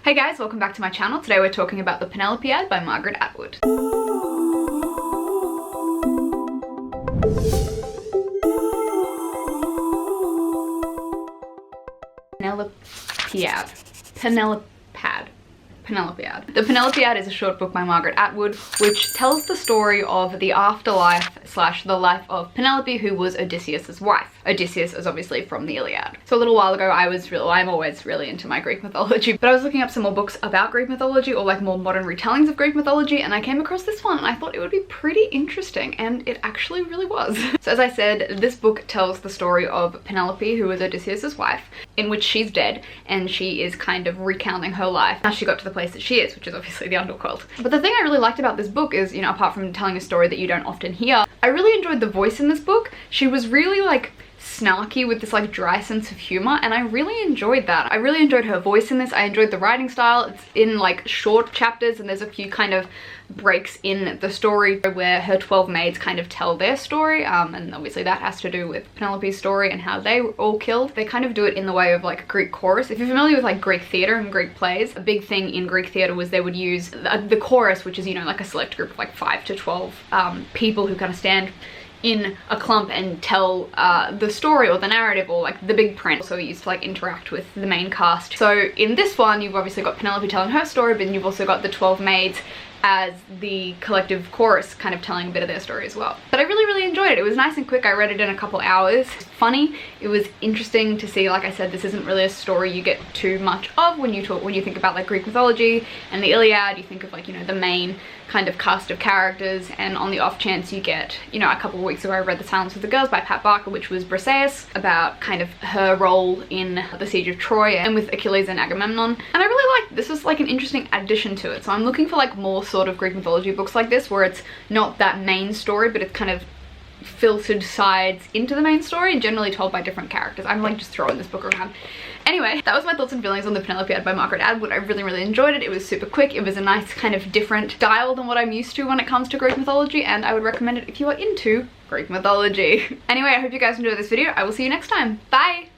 Hey guys, welcome back to my channel. Today we're talking about the Penelopiad by Margaret Atwood. Penelopiad. The Penelopiad is a short book by Margaret Atwood, which tells the story of the afterlife / the life of Penelope, who was Odysseus's wife. Odysseus is obviously from the Iliad. So a little while ago I'm always really into my Greek mythology, but I was looking up some more books about Greek mythology, or like more modern retellings of Greek mythology, and I came across this one and I thought it would be pretty interesting, and it actually really was. So as I said, this book tells the story of Penelope, who was Odysseus's wife, in which she's dead and she is kind of recounting her life how she got to the place that she is, which is obviously the underworld. But the thing I really liked about this book is, you know, apart from telling a story that you don't often hear, I really enjoyed the voice in this book. She was really like snarky with this like dry sense of humor, and I really enjoyed that. I really enjoyed her voice in this. I enjoyed the writing style. It's in like short chapters, and there's a few kind of breaks in the story where her 12 maids kind of tell their story, and obviously that has to do with Penelope's story and how they were all killed. They kind of do it in the way of like Greek chorus. If you're familiar with like Greek theater and Greek plays, a big thing in Greek theater was they would use the chorus, which is, you know, like a select group of like 5 to 12 people who kind of stand in a clump and tell the story or the narrative or like the big print. So we used to like interact with the main cast. So in this one, you've obviously got Penelope telling her story, but then you've also got the 12 maids as the collective chorus kind of telling a bit of their story as well. But I really enjoyed it. It was nice and quick. I read it in a couple hours. It was funny. It was interesting to see. Like I said, this isn't really a story you get too much of when you think about like Greek mythology and the Iliad. You think of like, you know, the main kind of cast of characters, and on the off chance you get, you know, a couple of weeks ago I read The Silence of the Girls by Pat Barker, which was Briseis, about kind of her role in the siege of Troy and with Achilles and Agamemnon. And I really liked this. Was like an interesting addition to it. So I'm looking for like more sort of Greek mythology books like this, where it's not that main story, but it's kind of filtered sides into the main story and generally told by different characters. I'm like just throwing this book around. Anyway, that was my thoughts and feelings on the Penelopiad by Margaret Atwood. I really enjoyed it. It was super quick. It was a nice kind of different style than what I'm used to when it comes to Greek mythology, and I would recommend it if you are into Greek mythology. Anyway, I hope you guys enjoyed this video. I will see you next time. Bye!